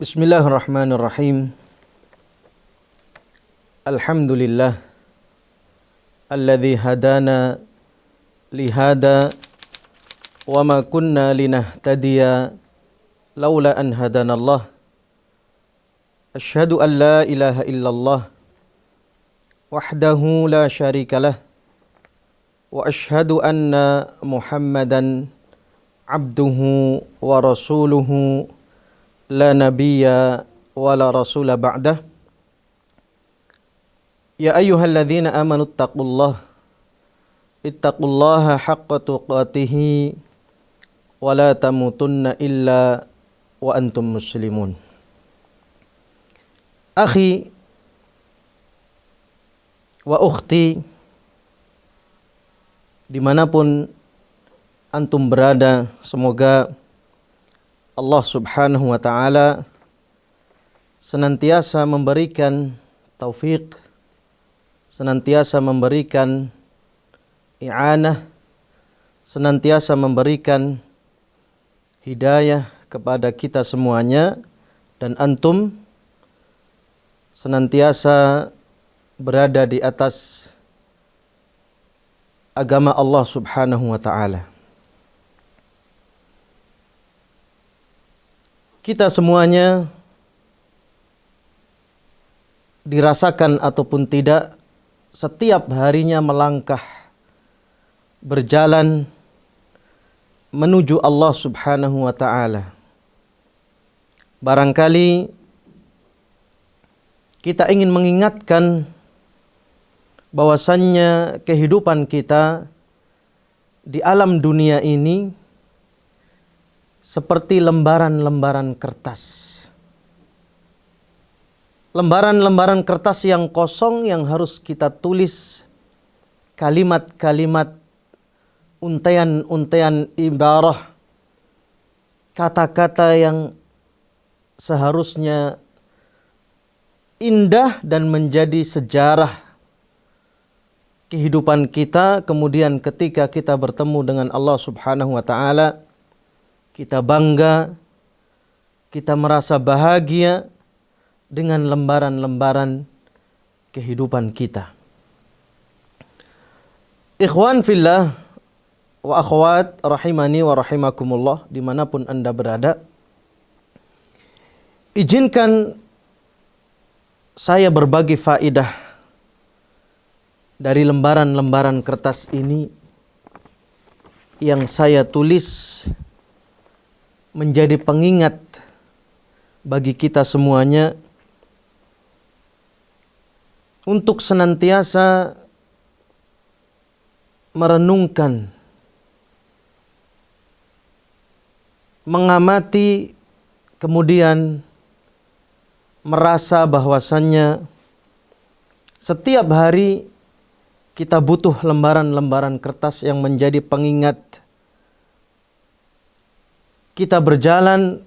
Bismillahirrahmanirrahim. Alhamdulillah alladzi hadana lihada wa ma kunna linahtadiya laula an hadanallah. Asyhadu an la ilaha illallah wahdahu la syarikalah wa asyhadu anna Muhammadan abduhu wa rasuluhu la nabiyya wa la rasula ba'dah. Ya ayyuhalladzina amanu ittaqullaha haqqa tuqatih wa la tamutunna illa wa antum muslimun. Akhi wa ukhti, dimanapun antum berada, semoga Allah subhanahu wa ta'ala senantiasa memberikan taufik, senantiasa memberikan i'anah, senantiasa memberikan hidayah kepada kita semuanya, dan antum senantiasa berada di atas agama Allah subhanahu wa ta'ala. Kita semuanya dirasakan ataupun tidak, setiap harinya melangkah, berjalan menuju Allah subhanahu wa ta'ala. Barangkali kita ingin mengingatkan bahwasannya kehidupan kita di alam dunia ini seperti lembaran-lembaran kertas. Lembaran-lembaran kertas yang kosong yang harus kita tulis kalimat-kalimat, untaian-untaian ibarah, kata-kata yang seharusnya indah dan menjadi sejarah kehidupan kita. Kemudian ketika kita bertemu dengan Allah subhanahu wa ta'ala, kita bangga, kita merasa bahagia dengan lembaran-lembaran kehidupan kita. Ikhwan fillah wa akhwat rahimani wa rahimakumullah, dimanapun Anda berada, izinkan saya berbagi faedah dari lembaran-lembaran kertas ini yang saya tulis menjadi pengingat bagi kita semuanya untuk senantiasa merenungkan, mengamati, kemudian merasa bahwasannya setiap hari kita butuh lembaran-lembaran kertas yang menjadi pengingat kita berjalan,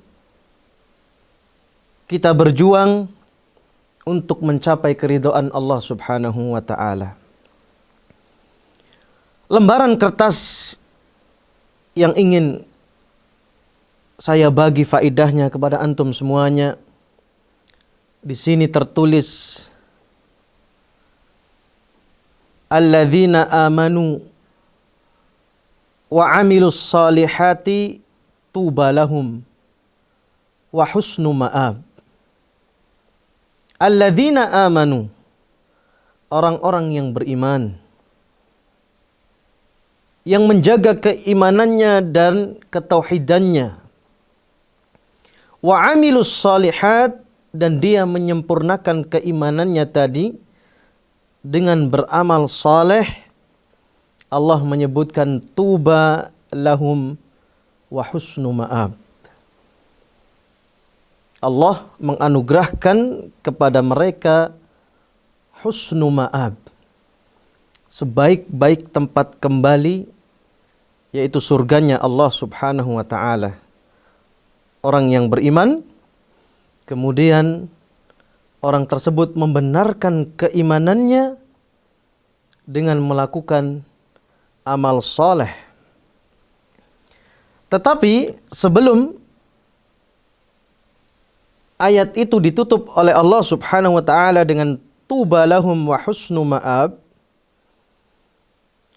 kita berjuang untuk mencapai keridhaan Allah subhanahu wa ta'ala. Lembaran kertas yang ingin saya bagi faedahnya kepada antum semuanya, di sini tertulis alladzina amanu wa amilus salihati tuba lahum wa husnu ma'ab. Alladzina amanu, orang-orang yang beriman, yang menjaga keimanannya dan ketauhidannya. Wa amilus salihat, dan dia menyempurnakan keimanannya tadi dengan beramal saleh. Allah menyebutkan tuba lahum wa husnu ma'ab. Allah menganugerahkan kepada mereka husnu ma'ab, sebaik-baik tempat kembali, yaitu surganya Allah subhanahu wa ta'ala. Orang yang beriman, kemudian orang tersebut membenarkan keimanannya dengan melakukan amal soleh. Tetapi sebelum ayat itu ditutup oleh Allah Subhanahu wa taala dengan tuba lahum wa husnu ma'ab,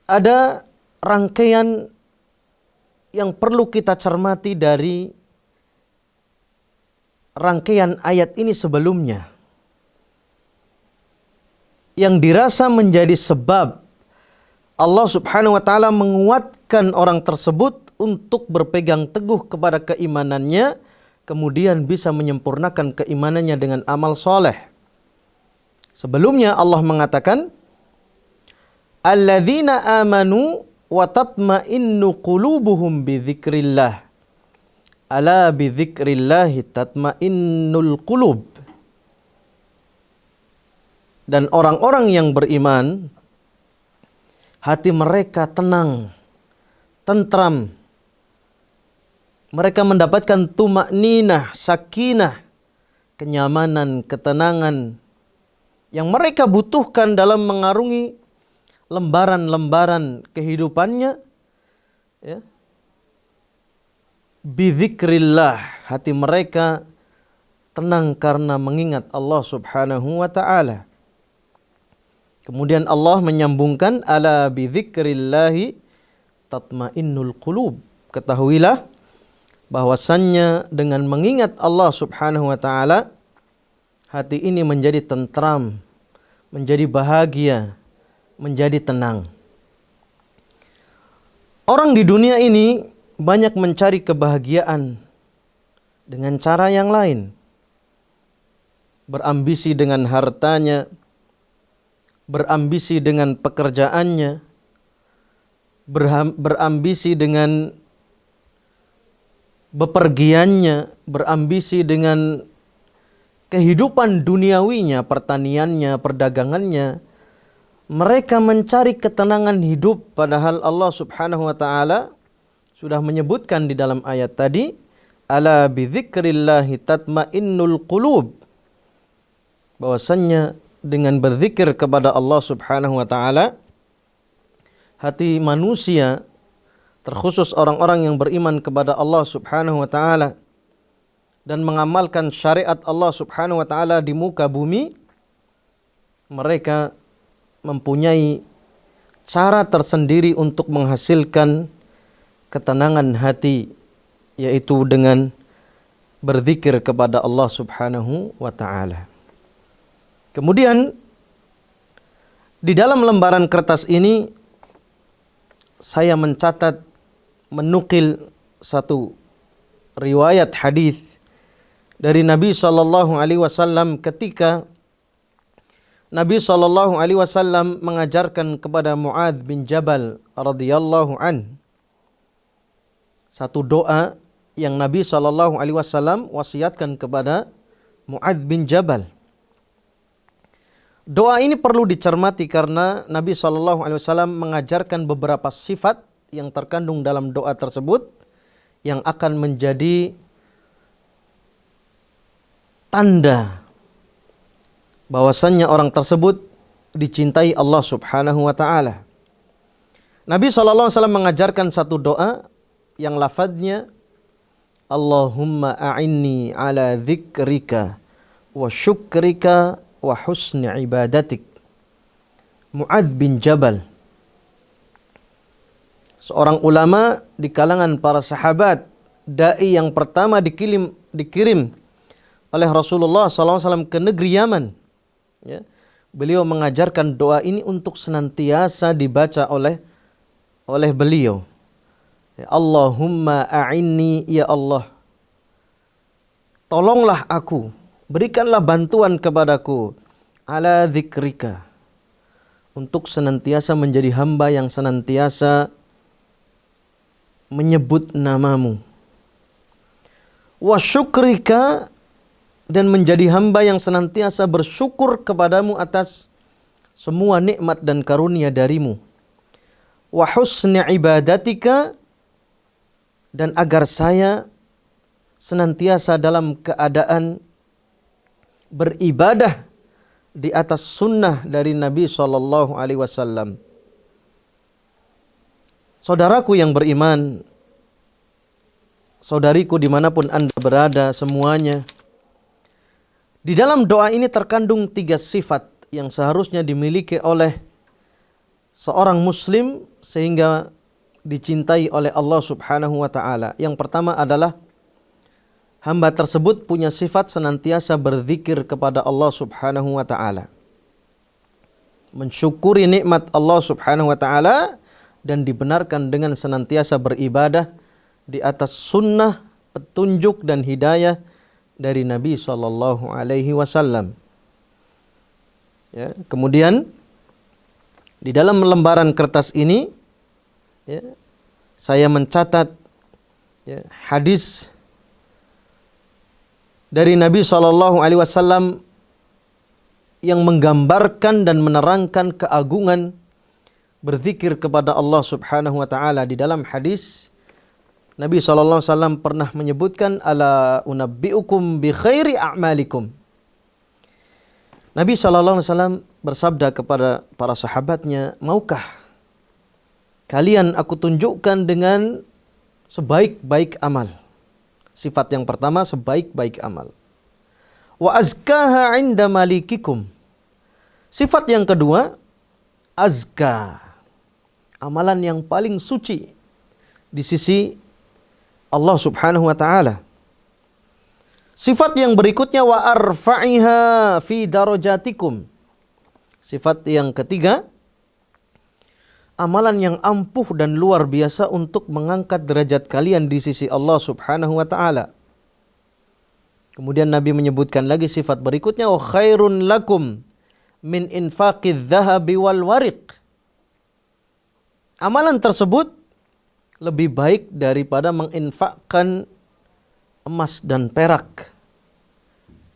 ada rangkaian yang perlu kita cermati dari rangkaian ayat ini sebelumnya, yang dirasa menjadi sebab Allah Subhanahu wa taala menguatkan orang tersebut untuk berpegang teguh kepada keimanannya, kemudian bisa menyempurnakan keimanannya dengan amal soleh. Sebelumnya Allah mengatakan, alladzina amanu wa tatma'innu qulubuhum bidzikrillah. Ala bidzikrillahi tatma'innul qulub. Dan orang-orang yang beriman, hati mereka tenang, tentram. Mereka mendapatkan tumakninah, sakinah, kenyamanan, ketenangan yang mereka butuhkan dalam mengarungi lembaran-lembaran kehidupannya. Ya. Bidzikrillah, hati mereka tenang karena mengingat Allah Subhanahu wa taala. Kemudian Allah menyambungkan, ala bidzikrillahi tatmainnul qulub. Ketahuilah bahwasannya dengan mengingat Allah Subhanahu wa taala, hati ini menjadi tentram, menjadi bahagia, menjadi tenang. Orang di dunia ini banyak mencari kebahagiaan dengan cara yang lain. Berambisi dengan hartanya, berambisi dengan pekerjaannya, berambisi dengan bepergiannya, berambisi dengan kehidupan duniawinya, pertaniannya, perdagangannya. Mereka mencari ketenangan hidup, padahal Allah Subhanahu wa taala sudah menyebutkan di dalam ayat tadi, ala bidzikrillahi tatmainnul qulub, bahwasannya dengan berzikir kepada Allah Subhanahu wa taala, hati manusia, terkhusus orang-orang yang beriman kepada Allah Subhanahu wa taala dan mengamalkan syariat Allah Subhanahu wa taala di muka bumi, mereka mempunyai cara tersendiri untuk menghasilkan ketenangan hati, yaitu dengan berzikir kepada Allah Subhanahu wa taala. Kemudian di dalam lembaran kertas ini saya mencatat, menukil satu riwayat hadis dari Nabi sallallahu alaihi wasallam ketika Nabi sallallahu alaihi wasallam mengajarkan kepada Muadz bin Jabal radhiyallahu an satu doa yang Nabi sallallahu alaihi wasallam wasiatkan kepada Muadz bin Jabal. Doa ini perlu dicermati karena Nabi SAW mengajarkan beberapa sifat yang terkandung dalam doa tersebut yang akan menjadi tanda bahwasannya orang tersebut dicintai Allah Subhanahu wa taala. Nabi SAW mengajarkan satu doa yang lafadznya, Allahumma a'inni ala dzikrika wa syukrika wa husni ibadatik. Muadz bin Jabal, seorang ulama di kalangan para sahabat, dai yang pertama dikirim oleh Rasulullah SAW ke negeri Yaman. Ya. Beliau mengajarkan doa ini untuk senantiasa dibaca oleh beliau. Ya, Allahumma a'inni, ya Allah, tolonglah aku, berikanlah bantuan kepadaku, ala dzikrika, untuk senantiasa menjadi hamba yang senantiasa menyebut namamu, wa syukrika, dan menjadi hamba yang senantiasa bersyukur kepadamu atas semua nikmat dan karunia darimu, wa husni ibadatika, dan agar saya senantiasa dalam keadaan beribadah di atas sunnah dari Nabi SAW. Saudaraku yang beriman, saudariku dimanapun Anda berada semuanya, Di dalam doa ini terkandung 3 sifat yang seharusnya dimiliki oleh seorang muslim sehingga dicintai oleh Allah Subhanahu wa taala. Yang pertama adalah hamba tersebut punya sifat senantiasa berzikir kepada Allah Subhanahu wa taala. Mensyukuri nikmat Allah Subhanahu wa taala dan dibenarkan dengan senantiasa beribadah di atas sunnah, petunjuk dan hidayah dari Nabi sallallahu alaihi wasallam. Ya, kemudian di dalam lembaran kertas ini ya, saya mencatat ya, hadis dari Nabi sallallahu alaihi wasallam yang menggambarkan dan menerangkan keagungan berzikir kepada Allah Subhanahu wa taala. Di dalam hadis Nabi SAW pernah menyebutkan, ala unabbi'ukum bi khairi a'malikum. Nabi SAW bersabda kepada para sahabatnya, maukah kalian aku tunjukkan dengan sebaik-baik amal? Sifat yang pertama, sebaik-baik amal. Wa azkaha 'inda malikikum. Sifat yang kedua, azka. Amalan yang paling suci di sisi Allah Subhanahu wa taala. Sifat yang berikutnya, wa arfa'iha fi darajatikum. Sifat yang ketiga, amalan yang ampuh dan luar biasa untuk mengangkat derajat kalian di sisi Allah Subhanahu wa taala. Kemudian Nabi menyebutkan lagi sifat berikutnya, wa khairun lakum min infaqidz dzahabi wal wariq. Amalan tersebut lebih baik daripada menginfakkan emas dan perak.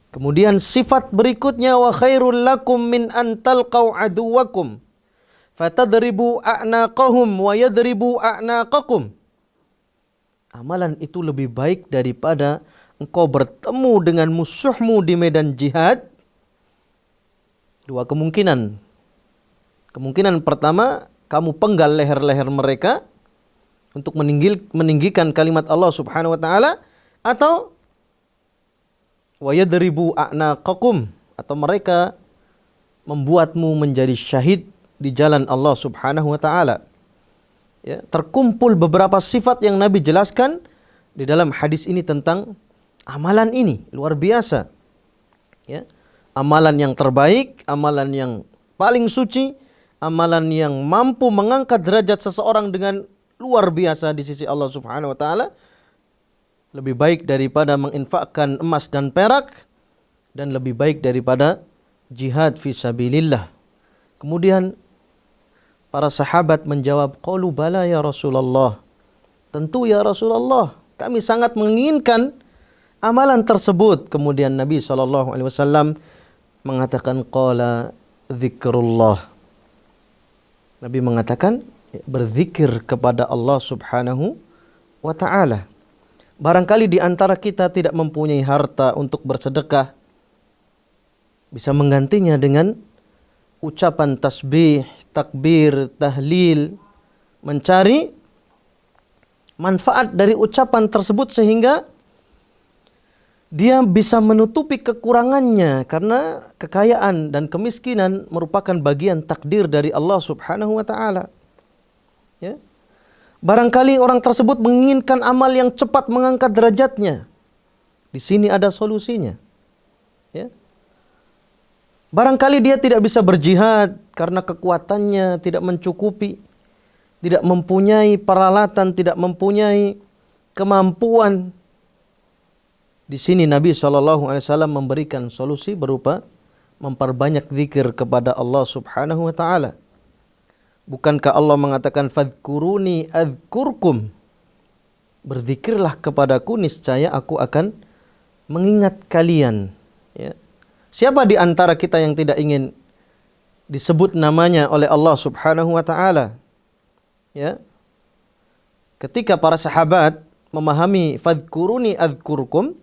Kemudian sifat berikutnya, wa khairul lakum min an talqau aduwakum fatadribu a'naqahum wa yadribu a'naqakum. Amalan itu lebih baik daripada engkau bertemu dengan musuhmu di medan jihad. 2 kemungkinan. Kemungkinan pertama, kamu penggal leher-leher mereka untuk meninggikan kalimat Allah Subhanahu wa taala, atau wa yadribu a'naqakum, atau mereka membuatmu menjadi syahid di jalan Allah Subhanahu wa taala. Ya, terkumpul beberapa sifat yang Nabi jelaskan di dalam hadis ini tentang amalan ini, luar biasa. Ya, amalan yang terbaik, amalan yang paling suci, amalan yang mampu mengangkat derajat seseorang dengan luar biasa di sisi Allah Subhanahu wa taala, lebih baik daripada menginfakkan emas dan perak, dan lebih baik daripada jihad fi sabilillah. Kemudian para sahabat menjawab, qalu bala ya Rasulullah. Tentu ya Rasulullah, kami sangat menginginkan amalan tersebut. Kemudian Nabi SAW mengatakan, qala dzikrullah. Nabi mengatakan, berzikir kepada Allah Subhanahu wa ta'ala. Barangkali di antara kita tidak mempunyai harta untuk bersedekah, bisa menggantinya dengan ucapan tasbih, takbir, tahlil, mencari manfaat dari ucapan tersebut sehingga dia bisa menutupi kekurangannya, karena kekayaan dan kemiskinan merupakan bagian takdir dari Allah Subhanahu wa ta'ala. Ya. Barangkali orang tersebut menginginkan amal yang cepat mengangkat derajatnya. Di sini ada solusinya. Ya. Barangkali dia tidak bisa berjihad karena kekuatannya tidak mencukupi, tidak mempunyai peralatan, tidak mempunyai kemampuan. Di sini Nabi SAW memberikan solusi berupa memperbanyak zikir kepada Allah Subhanahu wa ta'ala. Bukankah Allah mengatakan, fadhkuruni adzkurkum, berzikirlah kepadaku, niscaya aku akan mengingat kalian. Ya. Siapa di antara kita yang tidak ingin disebut namanya oleh Allah Subhanahu wa ta'ala? Ya. Ketika para sahabat memahami fadhkuruni adzkurkum,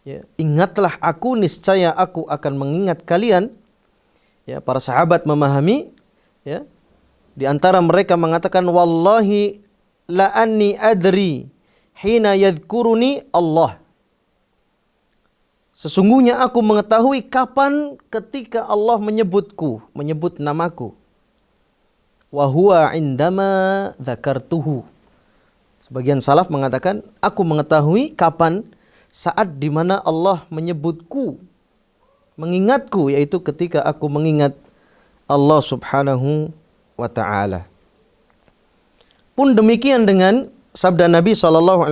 ya, ingatlah aku, niscaya aku akan mengingat kalian. Ya, para sahabat memahami, ya, di antara mereka mengatakan, wallahi la anni adri hina yadhkuruni Allah. Sesungguhnya aku mengetahui kapan ketika Allah menyebutku, menyebut namaku. Wa huwa indama dzakartuhu. Sebagian salaf mengatakan, aku mengetahui kapan saat di mana Allah menyebutku, mengingatku, yaitu ketika aku mengingat Allah Subhanahu wa taala. Pun demikian dengan sabda Nabi SAW.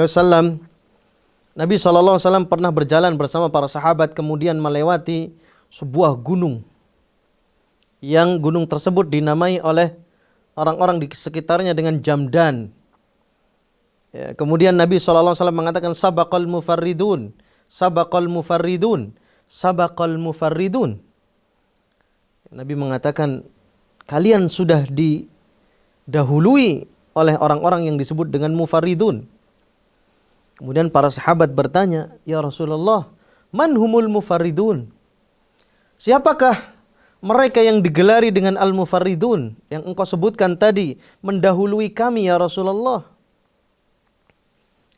Nabi SAW pernah berjalan bersama para sahabat kemudian melewati sebuah gunung. Yang gunung tersebut dinamai oleh orang-orang di sekitarnya dengan Jamdan. Ya, kemudian Nabi SAW mengatakan sabaqal mufarridun, sabaqal mufarridun, sabaqal mufarridun. Nabi mengatakan kalian sudah didahului oleh orang-orang yang disebut dengan mufarridun. Kemudian para sahabat bertanya, ya Rasulullah, man humul mufarridun? Siapakah mereka yang digelari dengan al-mufarridun yang engkau sebutkan tadi, mendahului kami ya Rasulullah?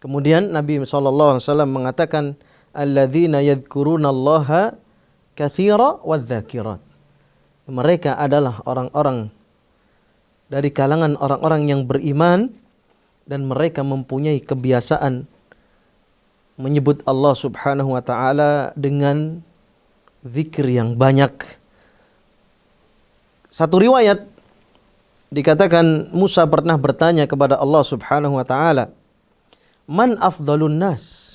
Kemudian Nabi SAW mengatakan, alladzina yadhkurunallaha katsira wadzakirat. Mereka adalah orang-orang dari kalangan orang-orang yang beriman dan mereka mempunyai kebiasaan menyebut Allah Subhanahu wa taala dengan zikir yang banyak. Satu riwayat dikatakan Musa pernah bertanya kepada Allah Subhanahu wa taala, "Man afdalun nas?"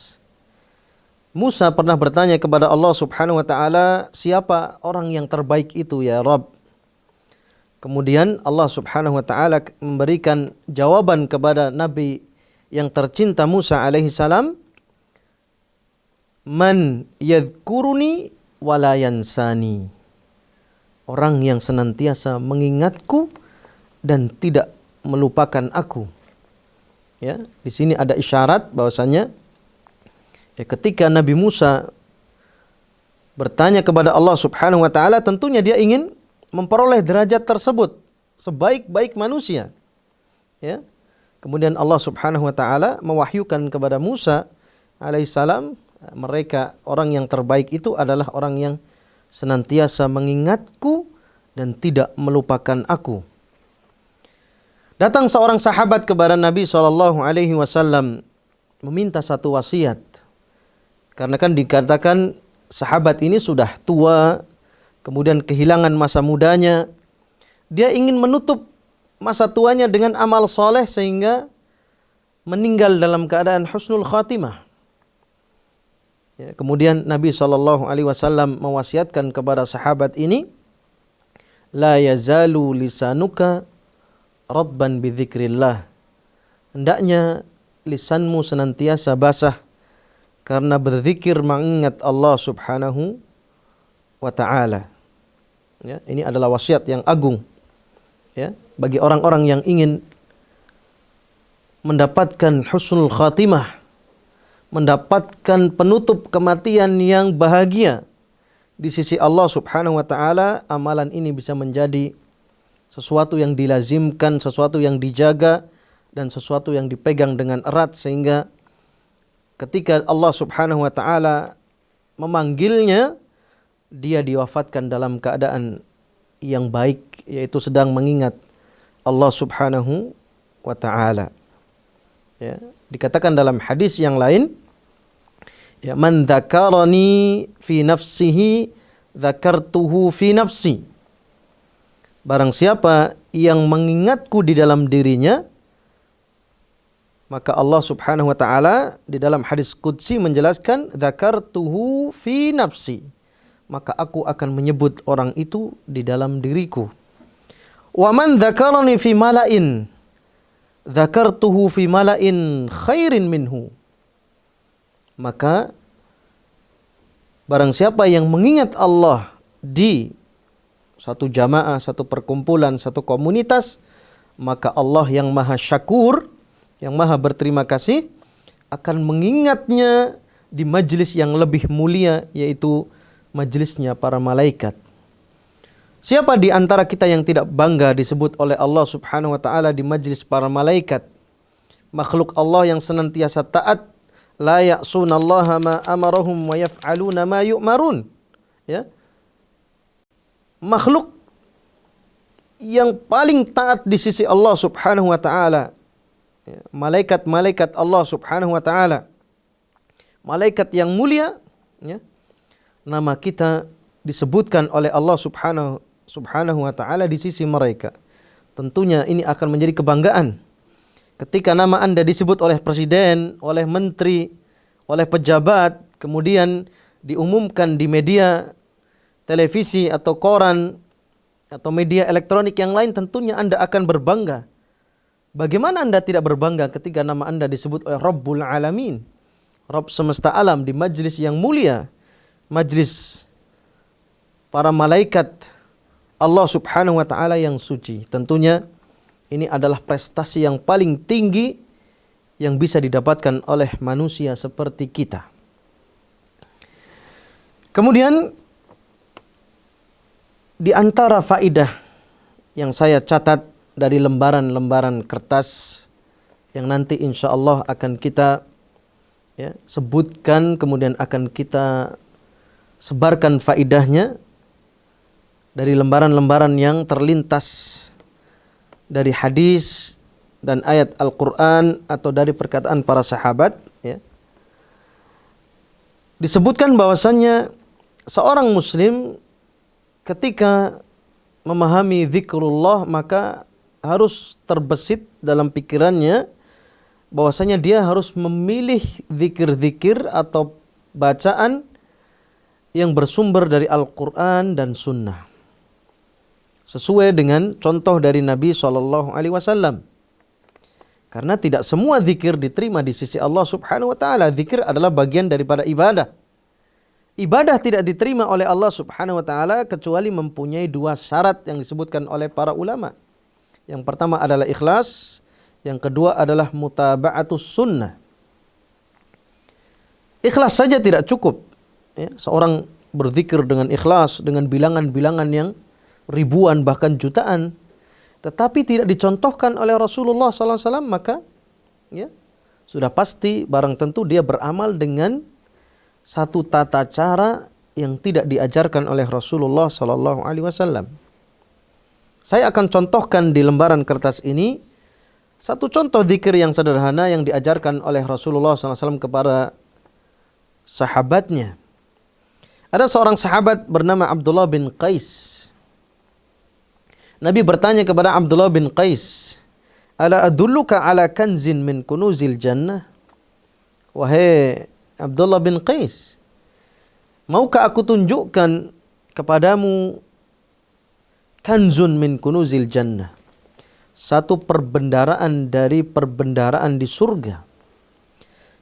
Musa pernah bertanya kepada Allah Subhanahu wa taala, siapa orang yang terbaik itu ya Rabb? Kemudian Allah Subhanahu wa taala memberikan jawaban kepada Nabi yang tercinta Musa alaihi salam, man yadhkuruni wala yansani. Orang yang senantiasa mengingatku dan tidak melupakan aku. Ya, di sini ada isyarat bahwasanya ketika Nabi Musa bertanya kepada Allah Subhanahu wa taala, tentunya dia ingin memperoleh derajat tersebut sebaik-baik manusia. Ya. Kemudian Allah Subhanahu wa taala mewahyukan kepada Musa alaihissalam, mereka orang yang terbaik itu adalah orang yang senantiasa mengingatku dan tidak melupakan aku. Datang seorang sahabat kepada Nabi SAW meminta satu wasiat. Karena kan dikatakan sahabat ini sudah tua, kemudian kehilangan masa mudanya. Dia ingin menutup masa tuanya dengan amal soleh sehingga meninggal dalam keadaan husnul khatimah. Ya, kemudian Nabi SAW mewasiatkan kepada sahabat ini, la yazalu lisanuka radban bidzikrillah. Hendaknya lisanmu senantiasa basah karena berzikir mengingat Allah Subhanahu wa taala. Ya, ini adalah wasiat yang agung ya bagi orang-orang yang ingin mendapatkan husnul khatimah, mendapatkan penutup kematian yang bahagia di sisi Allah Subhanahu wa taala. Amalan ini bisa menjadi sesuatu yang dilazimkan, sesuatu yang dijaga dan sesuatu yang dipegang dengan erat sehingga ketika Allah Subhanahu wa taala memanggilnya, dia diwafatkan dalam keadaan yang baik, yaitu sedang mengingat Allah Subhanahu wa taala. Ya, dikatakan dalam hadis yang lain, ya, man dzakarani fi nafsihi dzakartuhu fi nafsi. Barang siapa yang mengingatku di dalam dirinya, maka Allah Subhanahu wa taala di dalam hadis qudsi menjelaskan dzakartuhu fi nafsi. Maka aku akan menyebut orang itu di dalam diriku. Wa man dzakarani fi mala'in dzakartuhu fi mala'in khairin minhu. Maka barang siapa yang mengingat Allah di satu jamaah, satu perkumpulan, satu komunitas, maka Allah yang maha syakur, yang maha berterima kasih, akan mengingatnya di majlis yang lebih mulia, yaitu majlisnya para malaikat. Siapa di antara kita yang tidak bangga disebut oleh Allah Subhanahu wa taala di majlis para malaikat? Makhluk Allah yang senantiasa taat la ya'sunallaha ma amarahum wa yaf'aluna ma yu'marun. Ya. Makhluk yang paling taat di sisi Allah Subhanahu wa taala. Ya, malaikat-malaikat Allah Subhanahu wa taala. Malaikat yang mulia, ya. Nama kita disebutkan oleh Allah Subhanahu wa taala di sisi mereka. Tentunya ini akan menjadi kebanggaan ketika nama Anda disebut oleh presiden, oleh menteri, oleh pejabat, kemudian diumumkan di media televisi atau koran atau media elektronik yang lain, tentunya Anda akan berbangga. Bagaimana Anda tidak berbangga ketika nama Anda disebut oleh Rabbul Alamin, Rabb semesta alam, di majlis yang mulia, majlis para malaikat Allah Subhanahu wa taala yang suci. Tentunya ini adalah prestasi yang paling tinggi yang bisa didapatkan oleh manusia seperti kita. Kemudian di antara faidah yang saya catat dari lembaran-lembaran kertas yang nanti insya Allah akan kita sebutkan, kemudian akan kita sebarkan faidahnya dari lembaran-lembaran yang terlintas dari hadis dan ayat Al-Quran atau dari perkataan para sahabat, ya. Disebutkan bahwasannya seorang muslim ketika memahami zikrullah maka harus terbesit dalam pikirannya bahwasanya dia harus memilih zikir-zikir atau bacaan yang bersumber dari Al-Quran dan Sunnah, sesuai dengan contoh dari Nabi SAW. Karena tidak semua zikir diterima di sisi Allah Subhanahu wa taala. Zikir adalah bagian daripada ibadah. Ibadah tidak diterima oleh Allah Subhanahu wa taala kecuali mempunyai dua syarat yang disebutkan oleh para ulama. Yang pertama adalah ikhlas, yang kedua adalah mutaba'atus sunnah. Ikhlas saja tidak cukup. Ya, seorang berzikir dengan ikhlas, dengan bilangan-bilangan yang ribuan bahkan jutaan, tetapi tidak dicontohkan oleh Rasulullah SAW, maka ya sudah pasti barang tentu dia beramal dengan satu tata cara yang tidak diajarkan oleh Rasulullah SAW. Saya akan contohkan di lembaran kertas ini satu contoh zikir yang sederhana yang diajarkan oleh Rasulullah SAW kepada sahabatnya. Ada seorang sahabat bernama Abdullah bin Qais. Nabi bertanya kepada Abdullah bin Qais, "Ala adulluka ala kanzin min kunuzil jannah?" Wahai Abdullah bin Qais, maukah aku tunjukkan kepadamu kanzun min kunuzil jannah, satu perbendaraan dari perbendaraan di surga?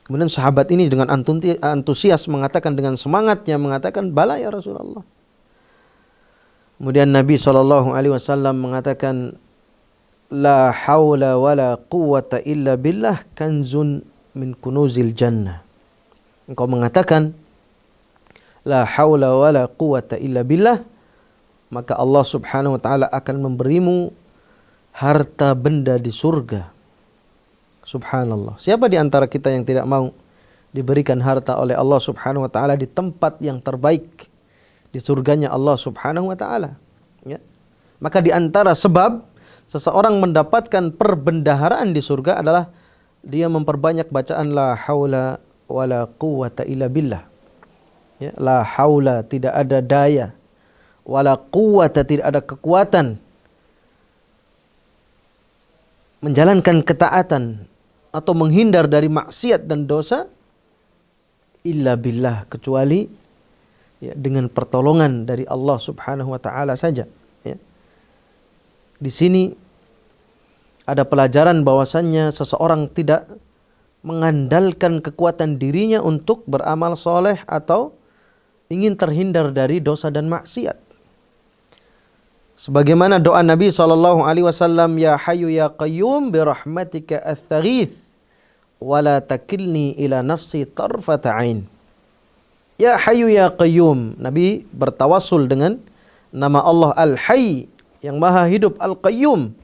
Kemudian sahabat ini dengan antusias mengatakan, dengan semangatnya mengatakan, "Bala ya Rasulullah." Kemudian Nabi SAW mengatakan, "La haula wa la quwwata illa billah kanzun min kunuzil jannah." Engkau mengatakan, "La haula wa la quwwata illa billah," maka Allah Subhanahu wa taala akan memberimu harta benda di surga. Subhanallah. Siapa di antara kita yang tidak mau diberikan harta oleh Allah Subhanahu wa taala di tempat yang terbaik, di surganya Allah Subhanahu wa taala, ya. Maka di antara sebab seseorang mendapatkan perbendaharaan di surga adalah dia memperbanyak bacaan la haula wala quwwata illa billah. Ya, la haula tidak ada daya, wala quwwata tidak ada kekuatan menjalankan ketaatan atau menghindar dari maksiat dan dosa illa billah, kecuali ya, dengan pertolongan dari Allah Subhanahu wa taala saja, ya. Di sini ada pelajaran bahwasannya seseorang tidak mengandalkan kekuatan dirinya untuk beramal soleh atau ingin terhindar dari dosa dan maksiat. Sebagaimana doa Nabi SAW, "Ya Hayyu Ya Qayyum birahmatika astaghits wa la takilni ila nafsi tarfata ain." Ya Hayyu Ya Qayyum, Nabi bertawassul dengan nama Allah Al-Hayy, yang maha hidup, Al-Qayyum,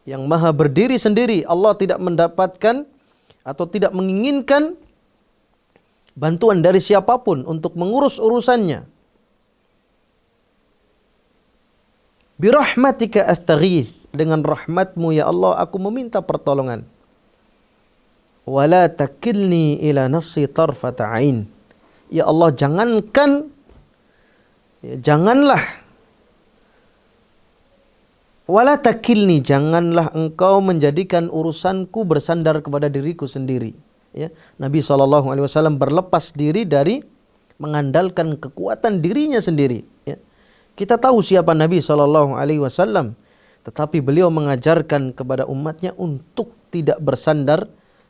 yang maha berdiri sendiri. Allah tidak mendapatkan atau tidak menginginkan bantuan dari siapapun untuk mengurus urusannya. Birahmatika astaghits, dengan rahmatmu ya Allah aku meminta pertolongan. Wala takilni ila nafsi tarfata ain. Ya Allah janganlah wala takilni, janganlah engkau menjadikan urusanku bersandar kepada diriku sendiri. Ya, Nabi SAW berlepas diri dari mengandalkan kekuatan dirinya sendiri. Ya. Kita tahu siapa Nabi SAW, tetapi beliau mengajarkan kepada umatnya untuk tidak bersandar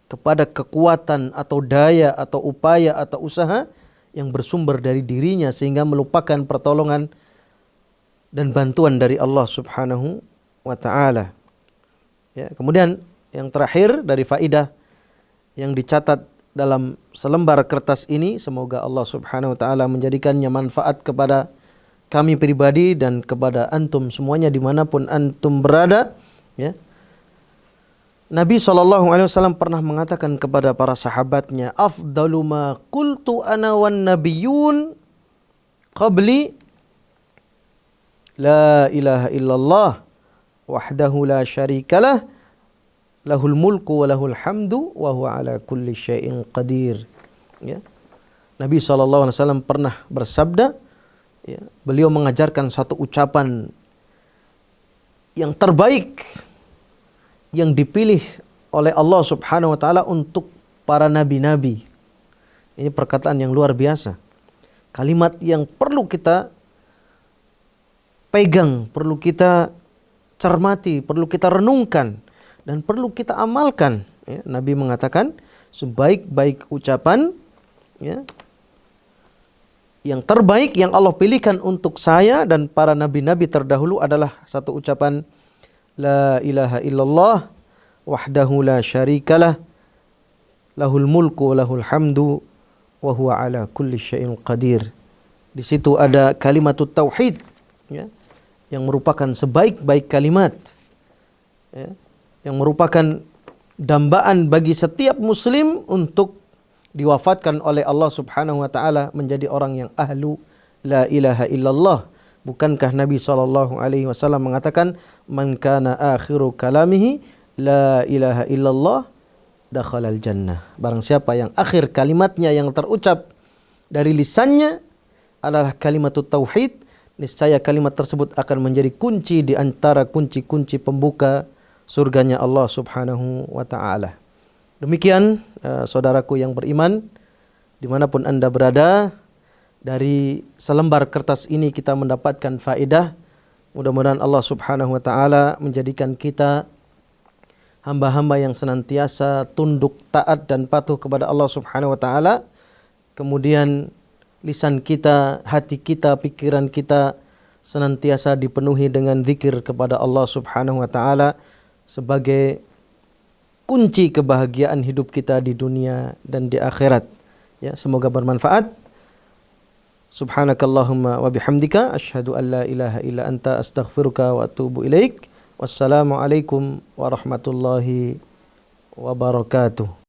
kepada kekuatan atau daya atau upaya atau usaha yang bersumber dari dirinya, sehingga melupakan pertolongan dan bantuan dari Allah Subhanahu wa ta'ala. Ya, kemudian yang terakhir dari faidah yang dicatat dalam selembar kertas ini, semoga Allah Subhanahu wa ta'ala menjadikannya manfaat kepada kami pribadi dan kepada antum semuanya dimanapun antum berada. Ya. Nabi SAW pernah mengatakan kepada para sahabatnya, afdalu ma qultu ana wan nabiyyun qabli la ilaha illallah wahdahu la syarikalah lahul mulku wa lahul hamdu wa huwa ala kulli syai'in qadir. Ya. Nabi SAW pernah bersabda, ya, beliau mengajarkan satu ucapan yang terbaik yang dipilih oleh Allah Subhanahu wa ta'ala untuk para nabi-nabi. Ini perkataan yang luar biasa. Kalimat yang perlu kita pegang, perlu kita cermati, perlu kita renungkan, dan perlu kita amalkan. Ya, Nabi mengatakan sebaik-baik ucapan, ya, yang terbaik yang Allah pilihkan untuk saya dan para nabi-nabi terdahulu adalah satu ucapan la ilaha illallah wahdahu la syarikalah lahul mulku wa lahul hamdu wa huwa ala kulli syai'in qadir. Di situ ada kalimatut tauhid, ya, yang merupakan sebaik-baik kalimat, ya, yang merupakan dambaan bagi setiap muslim untuk diwafatkan oleh Allah Subhanahu wa ta'ala menjadi orang yang ahlu la ilaha illallah. Bukankah Nabi SAW mengatakan, man kana akhiru kalamihi la ilaha illallah dakhalal jannah. Barang siapa yang akhir kalimatnya yang terucap dari lisannya adalah kalimatut tauhid, niscaya kalimat tersebut akan menjadi kunci di antara kunci-kunci pembuka surganya Allah Subhanahu wa ta'ala. Demikian saudaraku yang beriman, dimanapun Anda berada, dari selembar kertas ini kita mendapatkan faedah. Mudah-mudahan Allah Subhanahu wa ta'ala menjadikan kita hamba-hamba yang senantiasa tunduk, taat dan patuh kepada Allah Subhanahu wa ta'ala. Kemudian lisan kita, hati kita, pikiran kita senantiasa dipenuhi dengan zikir kepada Allah Subhanahu wa ta'ala sebagai kunci kebahagiaan hidup kita di dunia dan di akhirat. Ya, semoga bermanfaat. Subhanakallahumma wa bihamdika asyhadu an la ilaha illa anta astaghfiruka wa atubu ilaik. Wassalamualaikum warahmatullahi wabarakatuh.